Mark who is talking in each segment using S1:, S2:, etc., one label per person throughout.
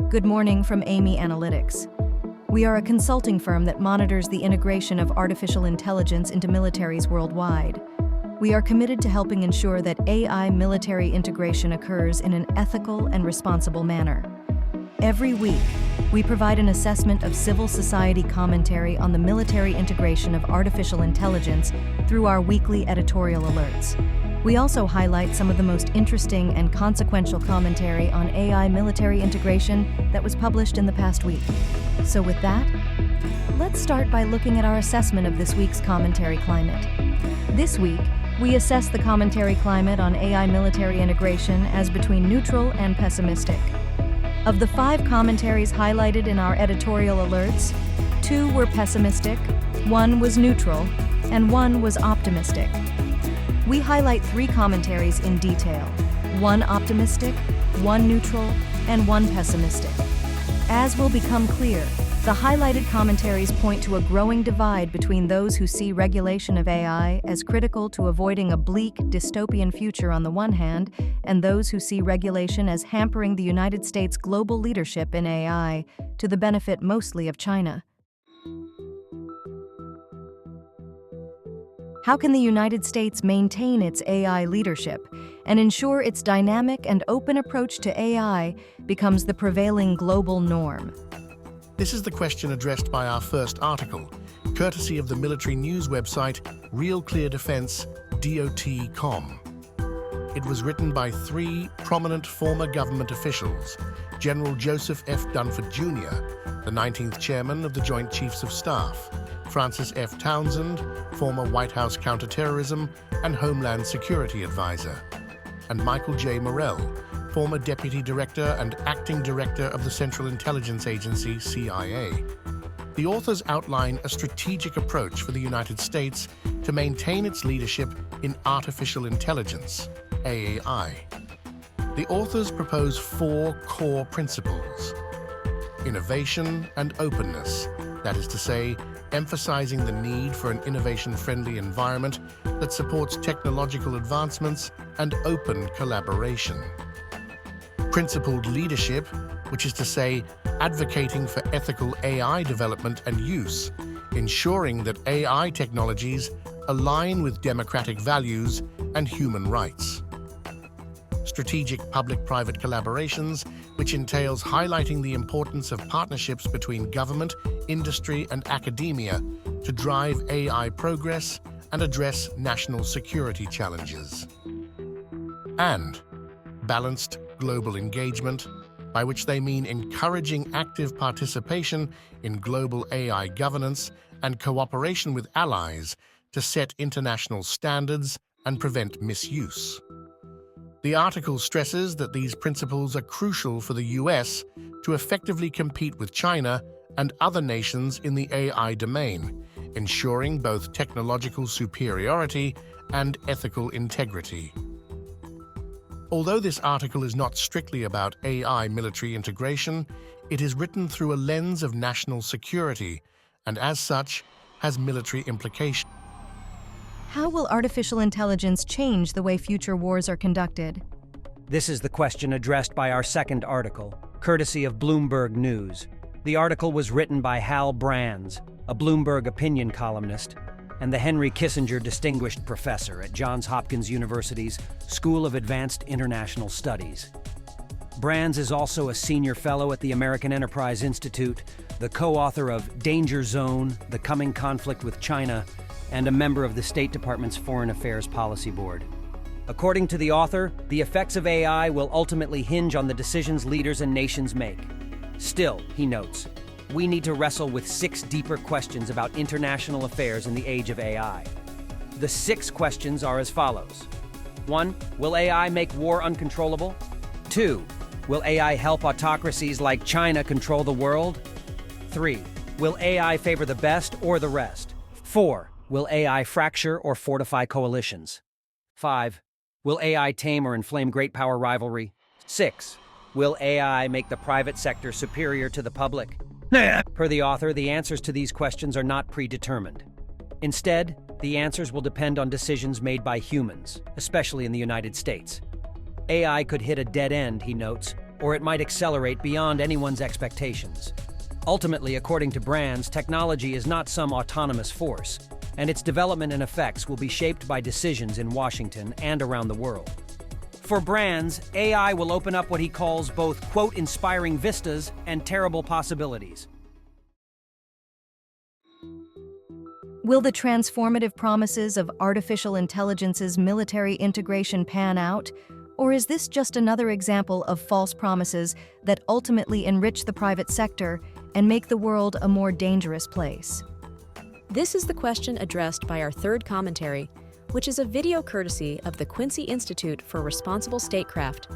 S1: Good morning from Aimi Analytics. We are a consulting firm that monitors the integration of artificial intelligence into militaries worldwide. We are committed to helping ensure that AI military integration occurs in an ethical and responsible manner. Every week, we provide an assessment of civil society commentary on the military integration of artificial intelligence through our weekly editorial alerts. We also highlight some of the most interesting and consequential commentary on AI military integration that was published in the past week. So with that, let's start by looking at our assessment of this week's commentary climate. This week, we assess the commentary climate on AI military integration as between neutral and pessimistic. Of the 5 commentaries highlighted in our editorial alerts, 2 were pessimistic, 1 was neutral, and 1 was optimistic. We highlight 3 commentaries in detail: 1 optimistic, 1 neutral, and 1 pessimistic. As will become clear, the highlighted commentaries point to a growing divide between those who see regulation of AI as critical to avoiding a bleak, dystopian future on the one hand, and those who see regulation as hampering the United States' global leadership in AI, to the benefit mostly of China. How can the United States maintain its AI leadership and ensure its dynamic and open approach to AI becomes the prevailing global norm?
S2: This is the question addressed by our first article, courtesy of the military news website Real Clear Defense, DOT.com. It was written by 3 prominent former government officials: General Joseph F. Dunford Jr., the 19th Chairman of the Joint Chiefs of Staff, Francis F. Townsend, former White House Counterterrorism and Homeland Security Advisor, and Michael J. Morrell, former Deputy Director and Acting Director of the Central Intelligence Agency, CIA. The authors outline a strategic approach for the United States to maintain its leadership in artificial intelligence, AI. The authors propose 4 core principles: innovation and openness, that is to say, emphasizing the need for an innovation-friendly environment that supports technological advancements and open collaboration. Principled leadership, which is to say, advocating for ethical AI development and use, ensuring that AI technologies align with democratic values and human rights. Strategic public-private collaborations, which entails highlighting the importance of partnerships between government, industry, and academia to drive AI progress and address national security challenges. And balanced global engagement, by which they mean encouraging active participation in global AI governance and cooperation with allies to set international standards and prevent misuse. The article stresses that these principles are crucial for the US to effectively compete with China and other nations in the AI domain, ensuring both technological superiority and ethical integrity. Although this article is not strictly about AI military integration, it is written through a lens of national security and, as such, has military implications.
S1: How will artificial intelligence change the way future wars are conducted?
S3: This is the question addressed by our second article, courtesy of Bloomberg News. The article was written by Hal Brands, a Bloomberg opinion columnist, and the Henry Kissinger Distinguished Professor at Johns Hopkins University's School of Advanced International Studies. Brands is also a senior fellow at the American Enterprise Institute, the co-author of Danger Zone: The Coming Conflict with China, and a member of the State Department's Foreign Affairs Policy Board. According to the author, the effects of AI will ultimately hinge on the decisions leaders and nations make. Still, he notes, we need to wrestle with 6 deeper questions about international affairs in the age of AI. The 6 questions are as follows. 1. Will AI make war uncontrollable? 2. Will AI help autocracies like China control the world? 3. Will AI favor the best or the rest? 4. Will AI fracture or fortify coalitions? 5. Will AI tame or inflame great power rivalry? 6. Will AI make the private sector superior to the public? Per the author, the answers to these questions are not predetermined. Instead, the answers will depend on decisions made by humans, especially in the United States. AI could hit a dead end, he notes, or it might accelerate beyond anyone's expectations. Ultimately, according to Brands, technology is not some autonomous force, and its development and effects will be shaped by decisions in Washington and around the world. For Brands, AI will open up what he calls both, quote, inspiring vistas and terrible possibilities.
S1: Will the transformative promises of artificial intelligence's military integration pan out? Or is this just another example of false promises that ultimately enrich the private sector and make the world a more dangerous place?
S4: This is the question addressed by our third commentary, which is a video courtesy of the Quincy Institute for Responsible Statecraft,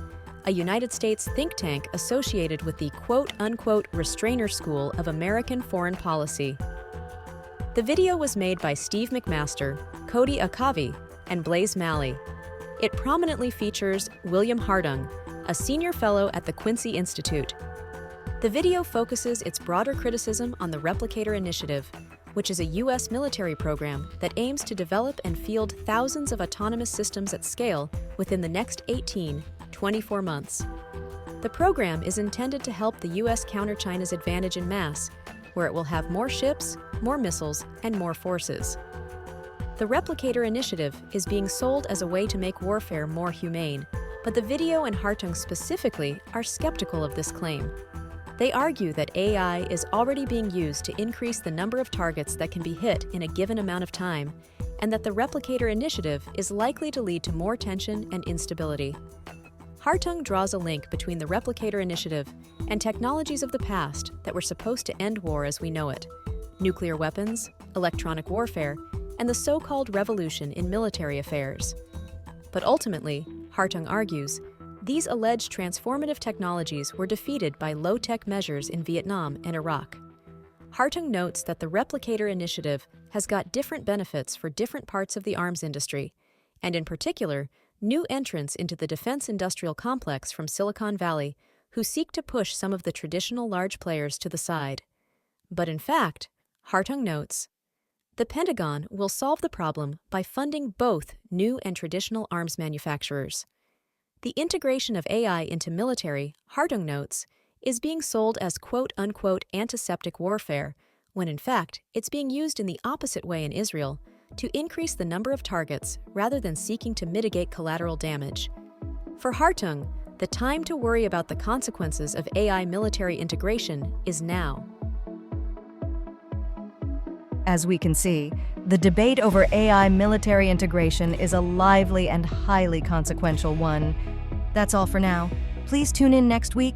S4: a United States think tank associated with the quote-unquote Restrainer School of American Foreign Policy. The video was made by Steve McMaster, Cody Akavi, and Blaise Malley. It prominently features William Hartung, a senior fellow at the Quincy Institute. The video focuses its broader criticism on the Replicator Initiative, which is a U.S. military program that aims to develop and field thousands of autonomous systems at scale within the next 24 months. The program is intended to help the U.S. counter China's advantage in mass, where it will have more ships, more missiles, and more forces. The Replicator Initiative is being sold as a way to make warfare more humane, but the video and Hartung specifically are skeptical of this claim. They argue that AI is already being used to increase the number of targets that can be hit in a given amount of time, and that the Replicator Initiative is likely to lead to more tension and instability. Hartung draws a link between the Replicator Initiative and technologies of the past that were supposed to end war as we know it: nuclear weapons, electronic warfare, and the so-called revolution in military affairs. But ultimately, Hartung argues, these alleged transformative technologies were defeated by low-tech measures in Vietnam and Iraq. Hartung notes that the Replicator Initiative has got different benefits for different parts of the arms industry, and in particular, new entrants into the defense industrial complex from Silicon Valley who seek to push some of the traditional large players to the side. But in fact, Hartung notes, the Pentagon will solve the problem by funding both new and traditional arms manufacturers. The integration of AI into military, Hartung notes, is being sold as quote-unquote antiseptic warfare, when in fact it's being used in the opposite way in Israel, to increase the number of targets rather than seeking to mitigate collateral damage. For Hartung, the time to worry about the consequences of AI military integration is now.
S1: As we can see, the debate over AI military integration is a lively and highly consequential one. That's all for now. Please tune in next week